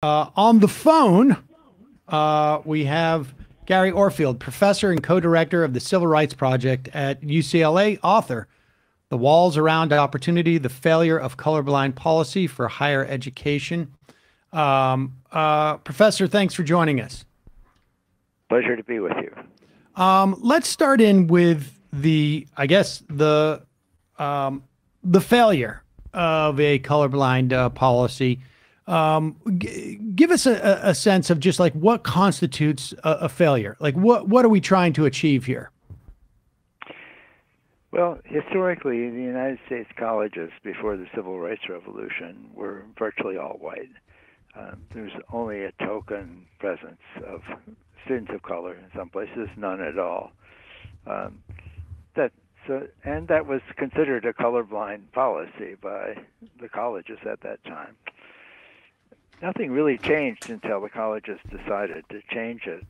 On the phone, we have Gary Orfield, professor and co-director of the Civil Rights Project at UCLA, author, The Walls Around Opportunity, The Failure of Colorblind Policy for Higher Education. Professor, thanks for joining us. Pleasure to be with you. Let's start in with the failure of a colorblind policy. Give us a sense of just like what constitutes a failure. Like what are we trying to achieve here? Well, historically, the United States colleges before the Civil Rights Revolution were virtually all white. There's only a token presence of students of color in some places, none at all. That was considered a colorblind policy by the colleges at that time. Nothing really changed until the colleges decided to change it,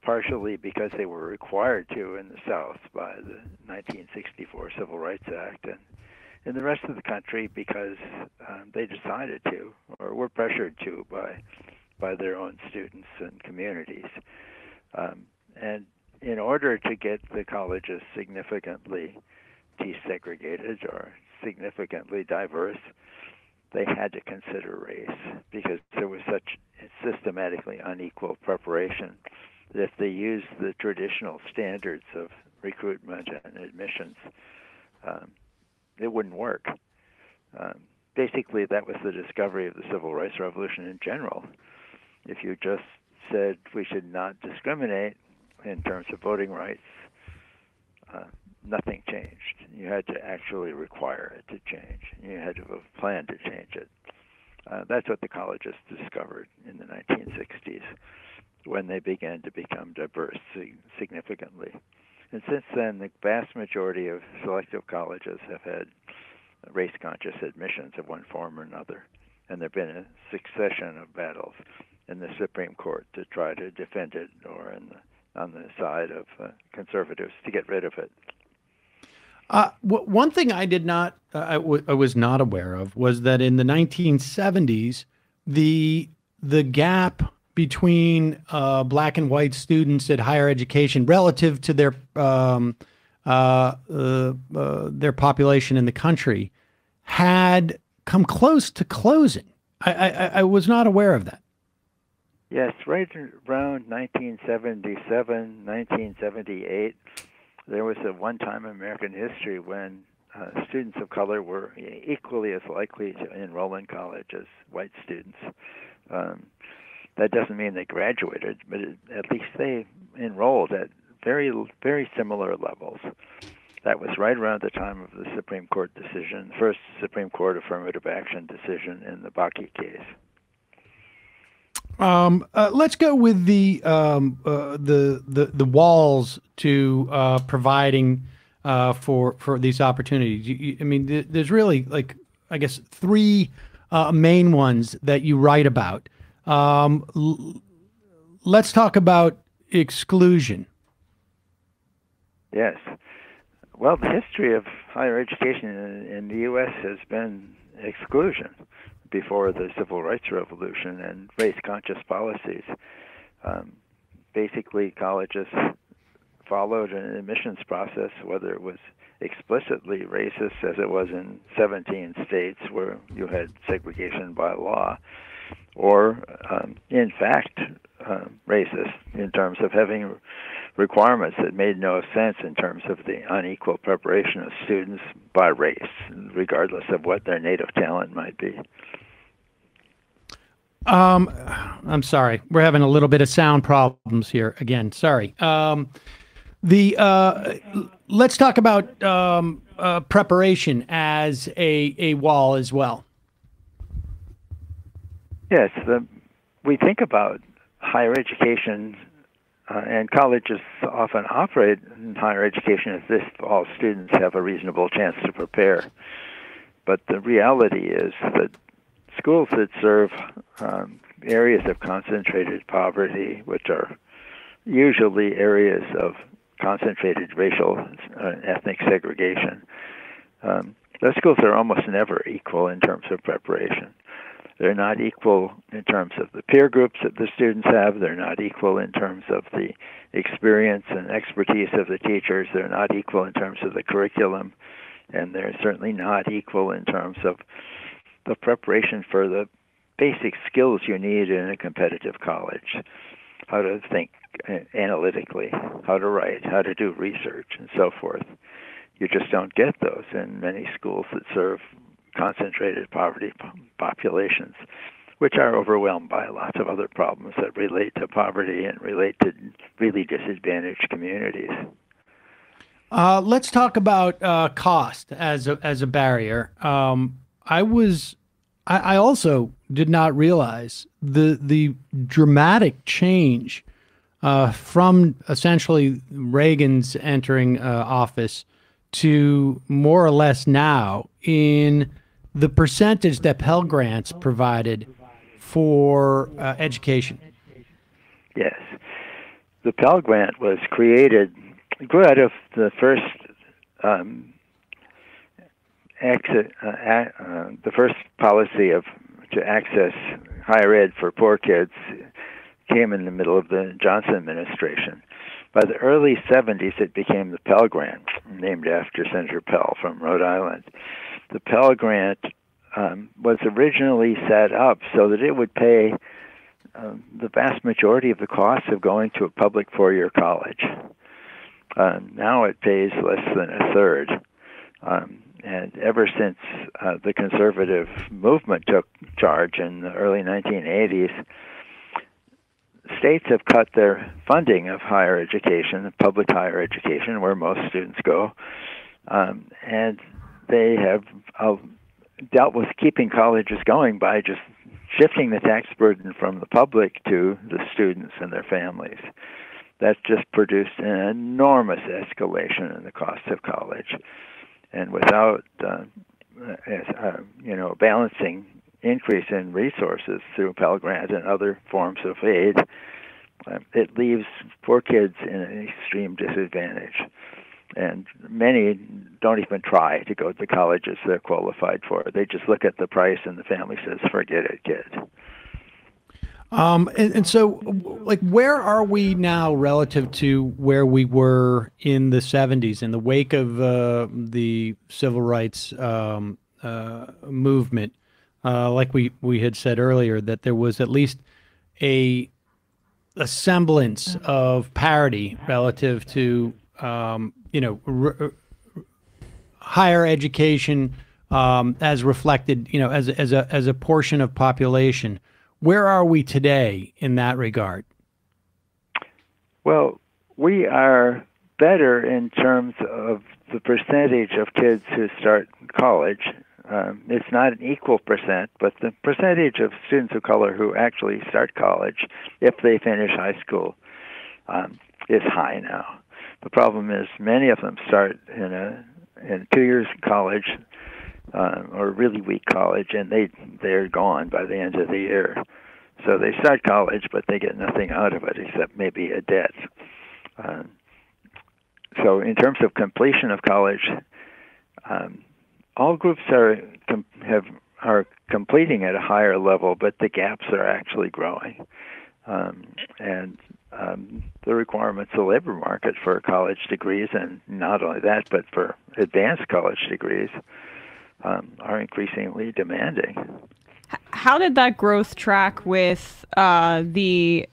partially because they were required to in the South by the 1964 Civil Rights Act, and in the rest of the country because they decided to, or were pressured to by their own students and communities. And in order to get the colleges significantly desegregated or significantly diverse, they had to consider race because there was such systematically unequal preparation that if they used the traditional standards of recruitment and admissions, it wouldn't work. Basically, that was the discovery of the Civil Rights Revolution in general. If you just said we should not discriminate in terms of voting rights, nothing changed. You had to actually require it to change. You had to have a plan to change it. That's what the colleges discovered in the 1960s when they began to become diverse significantly. And since then, the vast majority of selective colleges have had race-conscious admissions of one form or another. And there have been a succession of battles in the Supreme Court to try to defend it or on the side of conservatives to get rid of it. One thing I was not aware of was that in the 1970s, the gap between black and white students at higher education relative to their population in the country had come close to closing. I was not aware of that. Yes, right around 1977, 1978, there was a one-time in American history when students of color were equally as likely to enroll in college as white students. That doesn't mean they graduated, but at least they enrolled at very, very similar levels. That was right around the time of the Supreme Court decision, first Supreme Court affirmative action decision in the Bakke case. Let's go with the walls to providing for these opportunities. I mean, there's really I guess three main ones that you write about. Let's talk about exclusion. Yes. Well, the history of higher education in the U.S. has been exclusion before the Civil Rights Revolution and race-conscious policies. Basically, colleges followed an admissions process, whether it was explicitly racist, as it was in 17 states where you had segregation by law, or in fact racist in terms of having requirements that made no sense in terms of the unequal preparation of students by race, regardless of what their native talent might be. I'm sorry. We're having a little bit of sound problems here again. Sorry. Let's talk about preparation as a wall as well. Yes, we think about higher education, and colleges often operate in higher education as if all students have a reasonable chance to prepare. But the reality is that schools that serve areas of concentrated poverty, which are usually areas of concentrated racial ethnic segregation, those schools are almost never equal in terms of preparation. They're not equal in terms of the peer groups that the students have. They're not equal in terms of the experience and expertise of the teachers. They're not equal in terms of the curriculum. And they're certainly not equal in terms of the preparation for the basic skills you need in a competitive college. How to think analytically, how to write, how to do research, and so forth. You just don't get those in many schools that serve concentrated poverty populations, which are overwhelmed by lots of other problems that relate to poverty and relate to really disadvantaged communities. Let's talk about cost as a barrier. I also did not realize the dramatic change from essentially Reagan's entering office to more or less now in the percentage that Pell Grants provided for education. Yes. The Pell Grant was created, grew out of the first the first policy to access higher ed for poor kids came in the middle of the Johnson administration. By the early 70s, it became the Pell Grant, named after Senator Pell from Rhode Island. The Pell Grant was originally set up so that it would pay the vast majority of the costs of going to a public four-year college. Now it pays less than a third. And ever since the conservative movement took charge in the early 1980s, states have cut their funding of higher education, public higher education, where most students go, and they have dealt with keeping colleges going by just shifting the tax burden from the public to the students and their families. That's just produced an enormous escalation in the cost of college, and without a balancing increase in resources through Pell Grant and other forms of aid, it leaves poor kids in an extreme disadvantage. And many don't even try to go to the colleges they're qualified for. They just look at the price and the family says, forget it, kid. And so, like, where are we now relative to where we were in the 70s in the wake of the civil rights movement? Like we had said earlier, that there was at least a semblance of parity relative to higher education as reflected, as a portion of population. Where are we today in that regard? Well, we are better in terms of the percentage of kids who start college. It's not an equal percent, but the percentage of students of color who actually start college, if they finish high school, is high now. The problem is many of them start in 2 years of college, or really weak college, and they're gone by the end of the year. So they start college, but they get nothing out of it except maybe a debt. So in terms of completion of college, all groups are completing at a higher level, but the gaps are actually growing. And the requirements of the labor market for college degrees, and not only that, but for advanced college degrees, are increasingly demanding. How did that growth track with the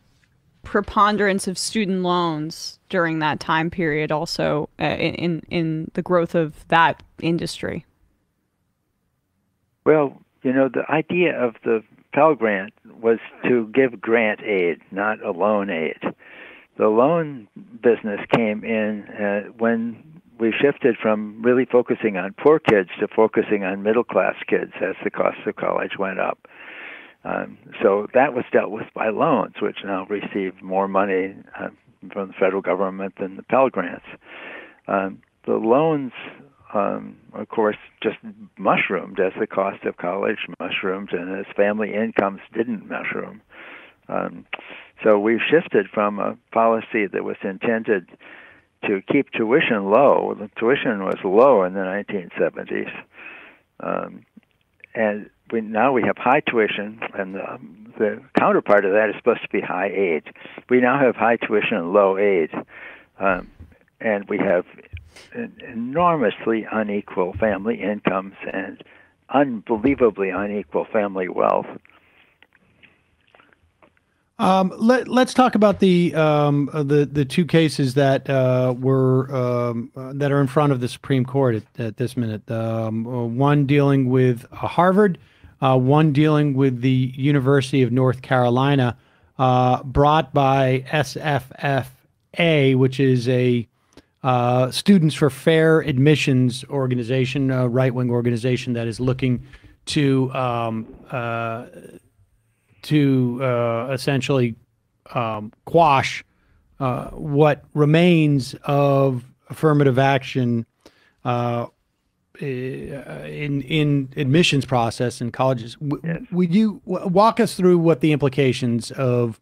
preponderance of student loans during that time period, also in the growth of that industry? Well, the idea of the Pell Grant was to give grant aid, not a loan aid. The loan business came in when we shifted from really focusing on poor kids to focusing on middle-class kids as the cost of college went up. So that was dealt with by loans, which now receive more money from the federal government than the Pell Grants. The loans, of course, just mushroomed as the cost of college mushroomed and as family incomes didn't mushroom. So we shifted from a policy that was intended to keep tuition low. The tuition was low in the 1970s. And now we have high tuition, and the counterpart of that is supposed to be high aid. We now have high tuition and low aid, and we have enormously unequal family incomes and unbelievably unequal family wealth. Let's talk about the two cases that that are in front of the Supreme Court at this minute. One dealing with Harvard, one dealing with the University of North Carolina, brought by SFFA, which is a Students for Fair Admissions organization, a right-wing organization that is looking to essentially quash what remains of affirmative action in admissions process in colleges. Yes. Would you walk us through what the implications of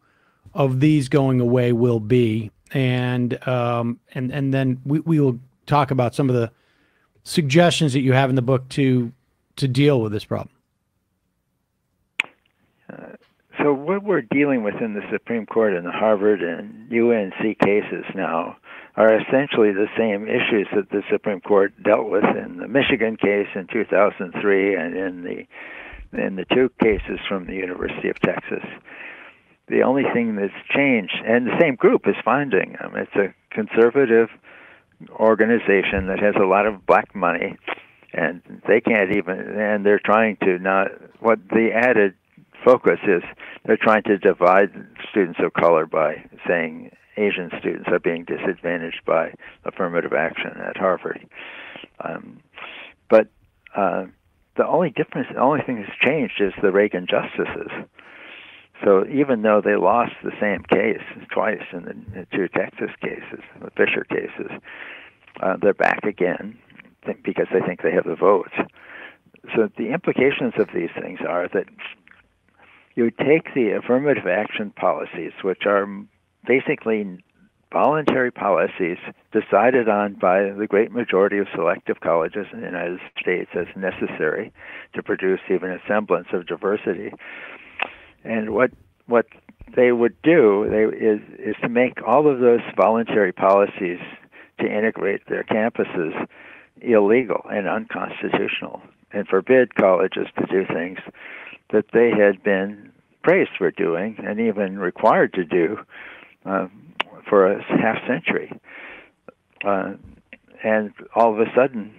these going away will be, and then we will talk about some of the suggestions that you have in the book to deal with this problem. So what we're dealing with in the Supreme Court in the Harvard and UNC cases now are essentially the same issues that the Supreme Court dealt with in the Michigan case in 2003 and in the two cases from the University of Texas. The only thing that's changed, and the same group is finding them, it's a conservative organization that has a lot of black money, and they can't even, and they're trying to not, what the added focus is, they're trying to divide students of color by saying Asian students are being disadvantaged by affirmative action at Harvard. But the only thing that's changed is the Reagan justices. So even though they lost the same case twice in the two Texas cases, the Fisher cases, they're back again because they think they have the votes. So the implications of these things are that you take the affirmative action policies, which are basically voluntary policies decided on by the great majority of selective colleges in the United States as necessary to produce even a semblance of diversity. And what they would do is to make all of those voluntary policies to integrate their campuses illegal and unconstitutional, and forbid colleges to do things that they had been praised for doing and even required to do for a half century. And all of a sudden,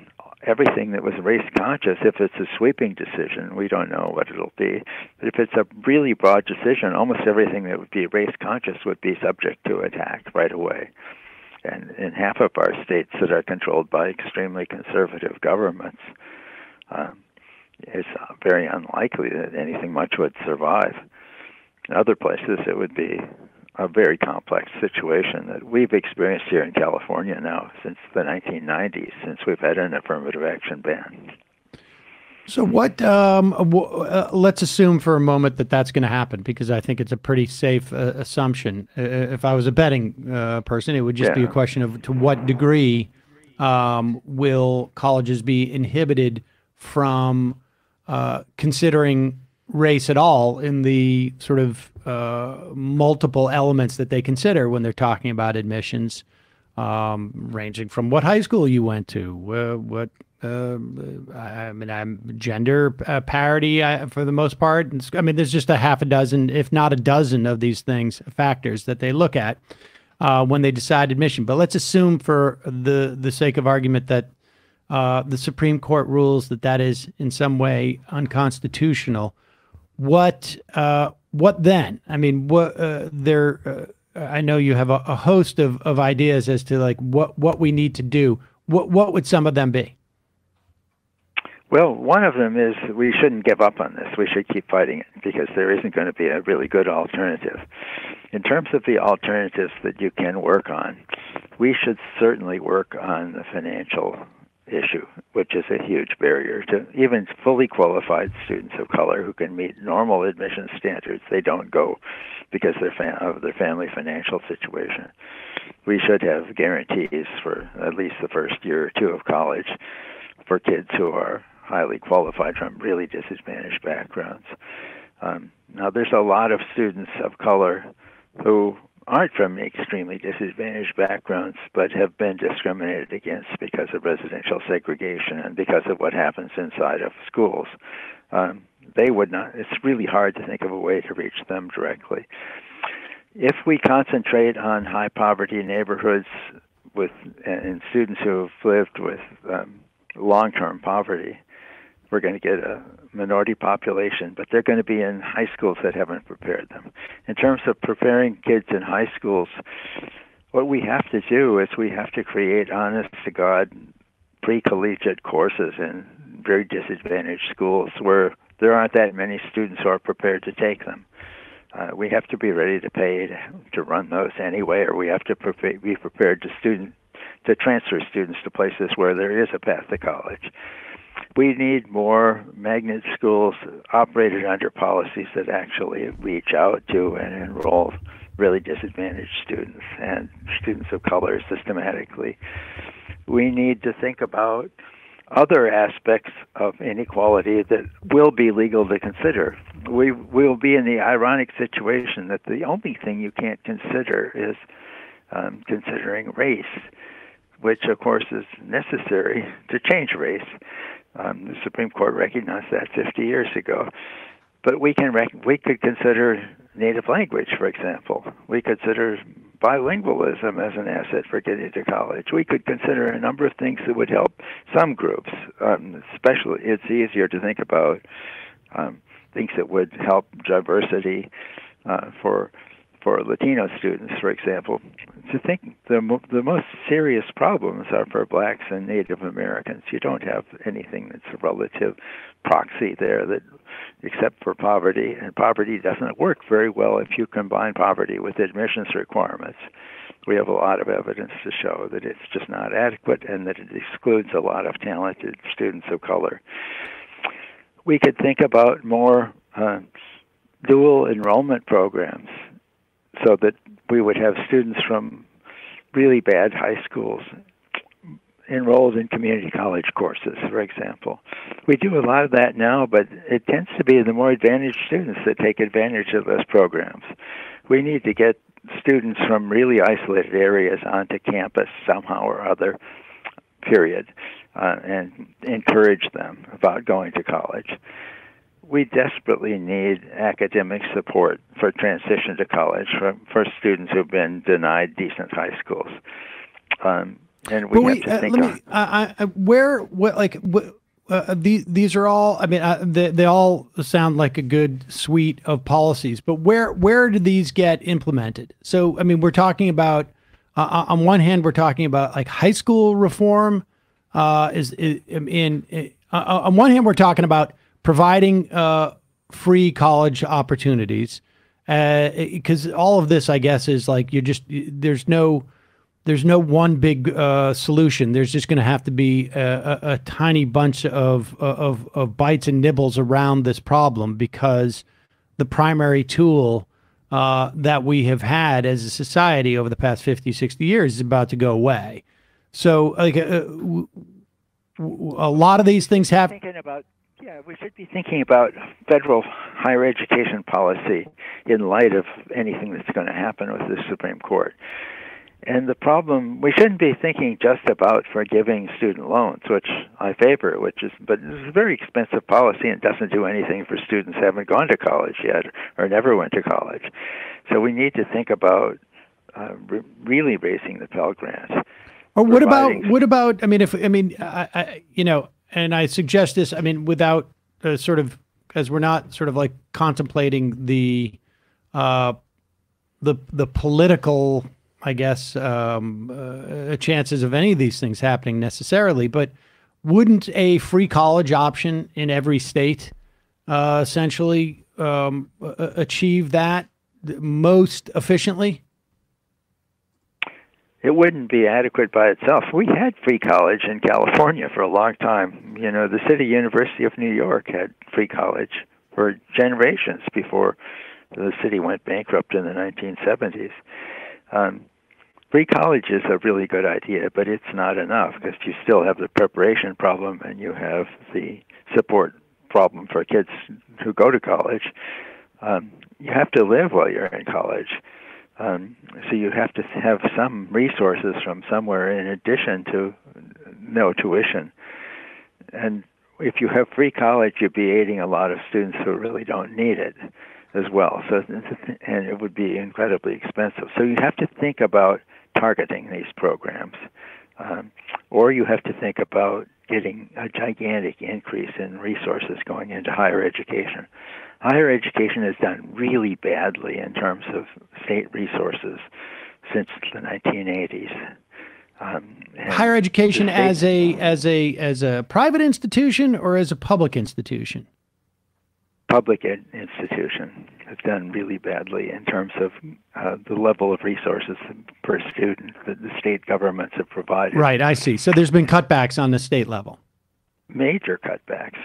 everything that was race conscious, if it's a sweeping decision, we don't know what it'll be. But if it's a really broad decision, almost everything that would be race conscious would be subject to attack right away. And in half of our states that are controlled by extremely conservative governments, it's very unlikely that anything much would survive. In other places, it would be a very complex situation that we've experienced here in California now since the 1990s, since we've had an affirmative action ban. So what, let's assume for a moment that that's going to happen, because I think it's a pretty safe assumption. If I was a betting person, it would just be a question of to what degree will colleges be inhibited from considering race at all in the sort of multiple elements that they consider when they're talking about admissions, ranging from what high school you went to, I'm gender parity for the most part. I mean, there's just a half a dozen, if not a dozen, of these factors that they look at when they decide admission. But let's assume, for the sake of argument, that the Supreme Court rules that is in some way unconstitutional. What then? I mean, I know you have a host of ideas as to like what we need to do. What would some of them be? Well, one of them is we shouldn't give up on this. We should keep fighting it because there isn't going to be a really good alternative. In terms of the alternatives that you can work on, we should certainly work on the financial issue, which is a huge barrier to even fully qualified students of color who can meet normal admission standards. They don't go because of their family financial situation. We should have guarantees for at least the first year or two of college for kids who are highly qualified from really disadvantaged backgrounds. Now, there's a lot of students of color who aren't from extremely disadvantaged backgrounds, but have been discriminated against because of residential segregation and because of what happens inside of schools. They would not. It's really hard to think of a way to reach them directly. If we concentrate on high poverty neighborhoods and students who have lived with long-term poverty, we're going to get a minority population, but they're going to be in high schools that haven't prepared them. In terms of preparing kids in high schools, what we have to do is we have to create honest-to-God pre-collegiate courses in very disadvantaged schools where there aren't that many students who are prepared to take them. We have to be ready to pay to run those anyway, or we have to be prepared to transfer students to places where there is a path to college. We need more magnet schools operated under policies that actually reach out to and enroll really disadvantaged students and students of color systematically. We need to think about other aspects of inequality that will be legal to consider. We will be in the ironic situation that the only thing you can't consider is considering race, which of course is necessary to change race. The Supreme Court recognized that 50 years ago. But we could consider native language, for example. We consider bilingualism as an asset for getting to college. We could consider a number of things that would help some groups. Especially, it's easier to think about things that would help diversity for Latino students, for example. To think the most serious problems are for blacks and Native Americans. You don't have anything that's a relative proxy there that, except for poverty, and poverty doesn't work very well if you combine poverty with admissions requirements. We have a lot of evidence to show that it's just not adequate and that it excludes a lot of talented students of color. We could think about more dual enrollment programs, so that we would have students from really bad high schools enrolled in community college courses, for example. We do a lot of that now, but it tends to be the more advantaged students that take advantage of those programs. We need to get students from really isolated areas onto campus somehow or other, period, and encourage them about going to college. We desperately need academic support for transition to college for students who've been denied decent high schools. And we have to think these are all, I mean, they all sound like a good suite of policies, but where do these get implemented? So, I mean, we're talking about, on one hand, we're talking about like high school reform. On one hand, we're talking about providing free college opportunities, because all of this, I guess, is like there's no one big solution. There's just going to have to be a tiny bunch of bites and nibbles around this problem, because the primary tool that we have had as a society over the past 50, 60 years is about to go away. So, like, a lot of these things have. Yeah, we should be thinking about federal higher education policy in light of anything that's going to happen with the Supreme Court. And the problem, we shouldn't be thinking just about forgiving student loans, which I favor, but it's a very expensive policy and doesn't do anything for students who haven't gone to college yet or never went to college. So we need to think about really raising the Pell Grant. Or what about? And I suggest this, I mean, without sort of, as we're not sort of like contemplating the political, I guess, chances of any of these things happening necessarily, but wouldn't a free college option in every state essentially achieve that most efficiently? It wouldn't be adequate by itself. We had free college in California for a long time. You know, the City University of New York had free college for generations before the city went bankrupt in the 1970s. Free college is a really good idea, but it's not enough, because you still have the preparation problem and you have the support problem for kids who go to college. You have to live while you're in college. So you have to have some resources from somewhere in addition to no tuition. And if you have free college, you'd be aiding a lot of students who really don't need it as well. So, and it would be incredibly expensive. So you have to think about targeting these programs, or you have to think about getting a gigantic increase in resources going into higher education. Higher education has done really badly in terms of state resources since the 1980s. Higher education as a private institution or as a public institution? Public institution has done really badly in terms of the level of resources per student that the state governments have provided. Right, I see. So there's been cutbacks on the state level. Major cutbacks.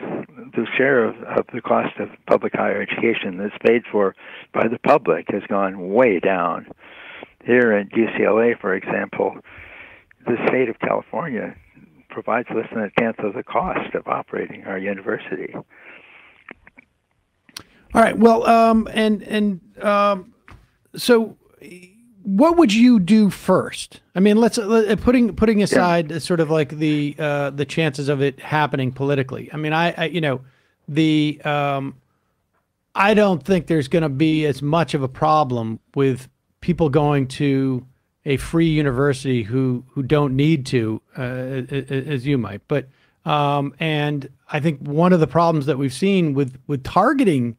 The share of the cost of public higher education that's paid for by the public has gone way down. Here at UCLA, for example, the state of California provides less than a tenth of the cost of operating our university. All right. Well, so what would you do first? I mean, putting aside sort of like the chances of it happening politically. I mean, I don't think there's going to be as much of a problem with people going to a free university who don't need to, as you might. But and I think one of the problems that we've seen with targeting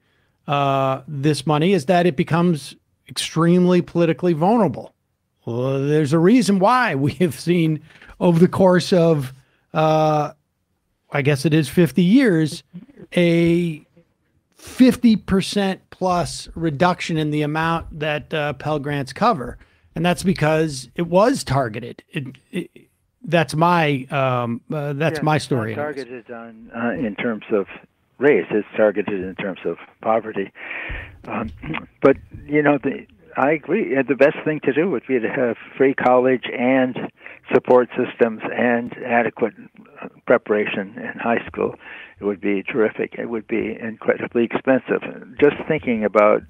this money is that it becomes extremely politically vulnerable. Well, there's a reason why we have seen over the course of, I guess it is 50 years, a 50% plus reduction in the amount that Pell Grants cover. And that's because it was targeted. That's my my story. It's not targeted on in terms of race. It's targeted in terms of poverty. But I agree. The best thing to do would be to have free college and support systems and adequate preparation in high school. It would be terrific. It would be incredibly expensive. Just thinking about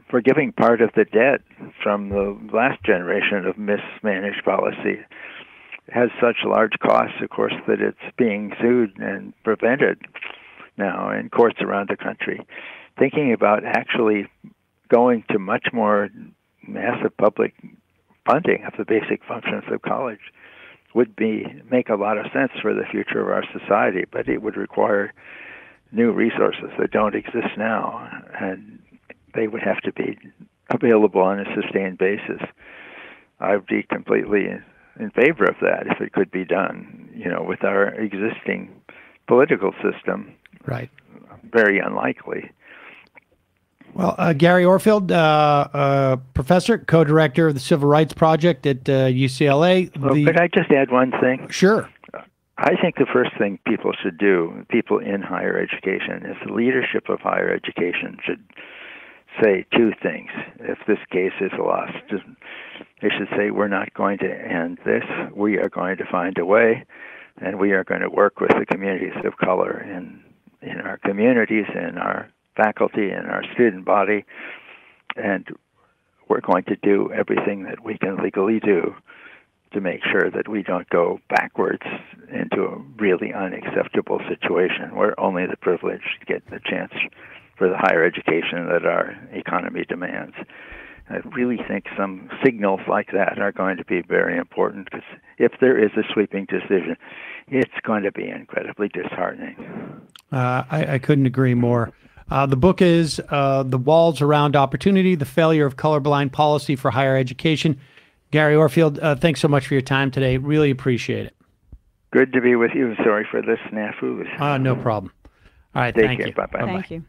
forgiving part of the debt from the last generation of mismanaged policy has such large costs, of course, that it's being sued and prevented now in courts around the country. Thinking about actually going to much more massive public funding of the basic functions of college would make a lot of sense for the future of our society, but it would require new resources that don't exist now, and they would have to be available on a sustained basis. I would be completely in favor of that if it could be done, with our existing political system. Right. Very unlikely. Well, Gary Orfield, professor, co-director of the Civil Rights Project at UCLA. Well, could I just add one thing? Sure. I think the first thing people should do, people in higher education, is the leadership of higher education should say two things. If this case is lost, they should say, we're not going to end this. We are going to find a way, and we are going to work with the communities of color in our communities, in our faculty, in our student body, and we're going to do everything that we can legally do to make sure that we don't go backwards into a really unacceptable situation where only the privileged get the chance for the higher education that our economy demands. I really think some signals like that are going to be very important, because if there is a sweeping decision, it's going to be incredibly disheartening. I couldn't agree more. The book is The Walls Around Opportunity, The Failure of Colorblind Policy for Higher Education. Gary Orfield, thanks so much for your time today. Really appreciate it. Good to be with you. Sorry for the snafus. No problem. All right, Take thank care. you. Bye-bye. Thank you.